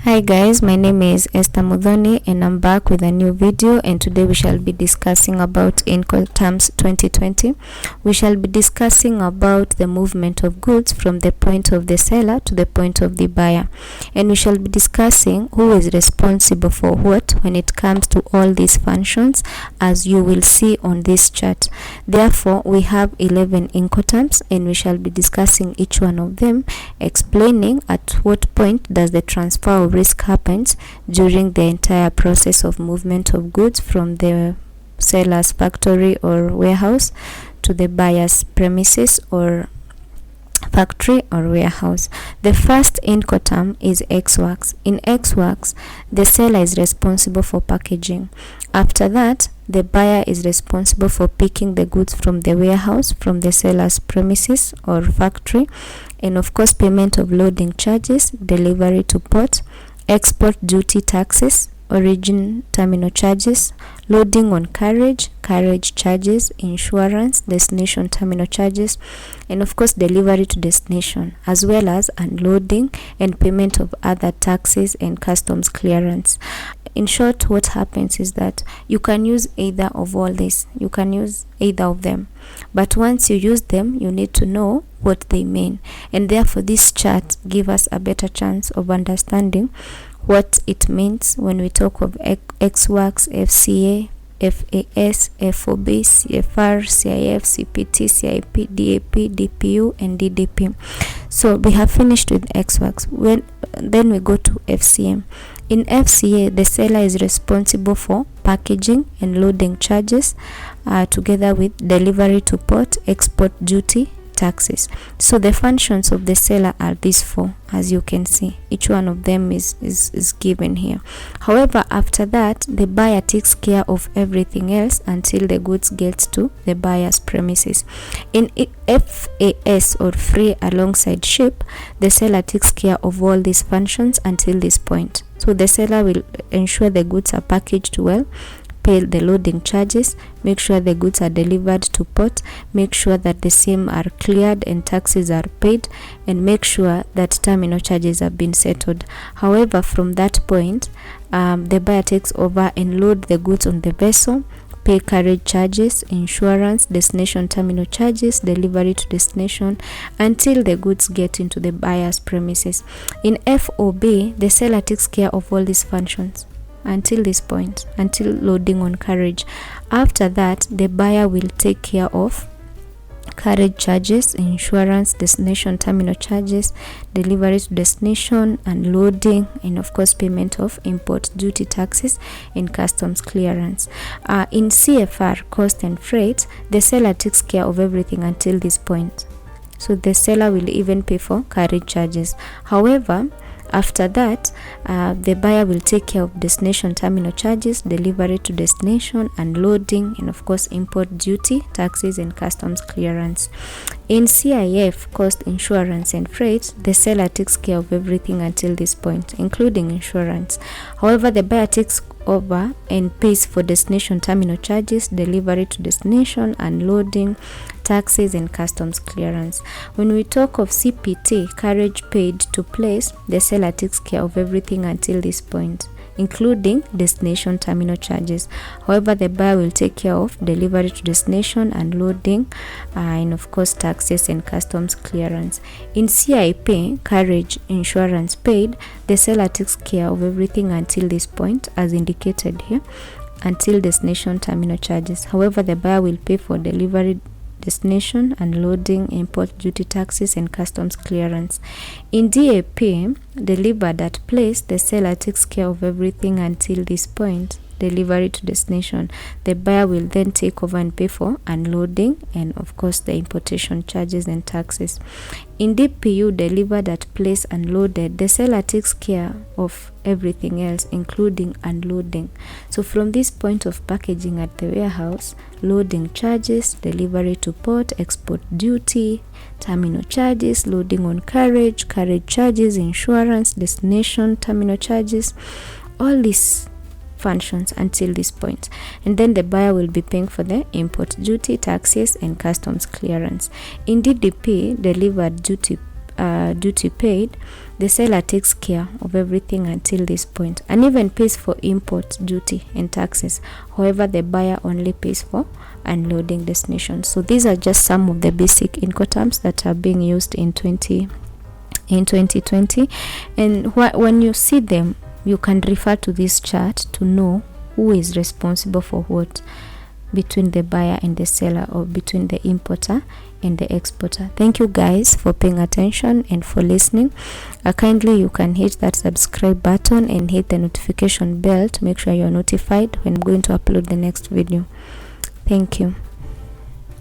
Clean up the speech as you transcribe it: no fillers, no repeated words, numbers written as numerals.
Hi guys, my name is Esther Mudhoni and I'm back with a new video, and today we shall be discussing about INCOTERMS 2020. We shall be discussing about the movement of goods from the point of the seller to the point of the buyer, and we shall be discussing who is responsible for what when it comes to all these functions, as you will see on this chart. Therefore, we have 11 INCOTERMS and we shall be discussing each one of them, explaining at what point does the transfer of risk happens during the entire process of movement of goods from the seller's factory or warehouse to the buyer's premises or factory or warehouse. The first INCOTERM is X works. In X works, the seller is responsible for packaging. After that, the buyer is responsible for picking the goods from the warehouse, from the seller's premises or factory, and of course payment of loading charges, delivery to port, export duty taxes, origin terminal charges, loading on carriage charges, insurance, destination terminal charges, and of course delivery to destination, as well as unloading and payment of other taxes and customs clearance. In short, what happens is that you can use either of all this. You can use either of them. But once you use them, you need to know what they mean. And therefore, this chart gives us a better chance of understanding what it means when we talk of X works, FCA, FAS, FOB, CFR, CIF, CPT, CIP, DAP, DPU, and DDP. So we have finished with X works. Then we go to FCM. In FCA, the seller is responsible for packaging and loading charges, together with delivery to port, export duty, taxes. So the functions of the seller are these four, as you can see. Each one of them is given here. However, after that, the buyer takes care of everything else until the goods get to the buyer's premises. In FAS, or free alongside ship, the seller takes care of all these functions until this point. So the seller will ensure the goods are packaged well, pay the loading charges, make sure the goods are delivered to port, make sure that the same are cleared and taxes are paid, and make sure that terminal charges have been settled. However, from that point, the buyer takes over and load the goods on the vessel, pay carriage charges, insurance, destination terminal charges, delivery to destination, until the goods get into the buyer's premises. In FOB, the seller takes care of all these functions until this point, until loading on carriage. After that, the buyer will take care of carriage charges, insurance, destination terminal charges, delivery to destination, unloading, and of course payment of import duty taxes and customs clearance. In CFR, cost and freight, the seller takes care of everything until this point. So the seller will even pay for carriage charges. However, after that, the buyer will take care of destination terminal charges, delivery to destination, unloading, and of course import duty, taxes, and customs clearance. In CIF, cost, insurance, and freight, the seller takes care of everything until this point, including insurance. However, the buyer takes over and pays for destination terminal charges, delivery to destination, unloading, taxes, and customs clearance. When we talk of CPT, carriage paid to place, the seller takes care of everything until this point, including destination terminal charges. However, the buyer will take care of delivery to destination, unloading, and of course taxes and customs clearance. In CIP, carriage, insurance paid, the seller takes care of everything until this point, as indicated here, until destination terminal charges. However, the buyer will pay for delivery, destination, unloading, import duty taxes, and customs clearance. In DAP, delivered at place, the seller takes care of everything until this point, delivery to destination. The buyer will then take over and pay for unloading and of course the importation charges and taxes. In DPU, delivered at place, unloaded, the seller takes care of everything else, including unloading. So from this point of packaging at the warehouse, loading charges, delivery to port, export duty, terminal charges, loading on carriage charges, insurance, destination terminal charges, all these functions until this point, and then the buyer will be paying for the import duty, taxes, and customs clearance. In DDP, delivered duty duty paid, the seller takes care of everything until this point and even pays for import duty and taxes. However, the buyer only pays for unloading destination. So these are just some of the basic Incoterms that are being used in 2020, and when you see them, you can refer to this chart to know who is responsible for what between the buyer and the seller, or between the importer and the exporter. Thank you guys for paying attention and for listening. Kindly you can hit that subscribe button and hit the notification bell to make sure you're notified when I'm going to upload the next video. Thank you.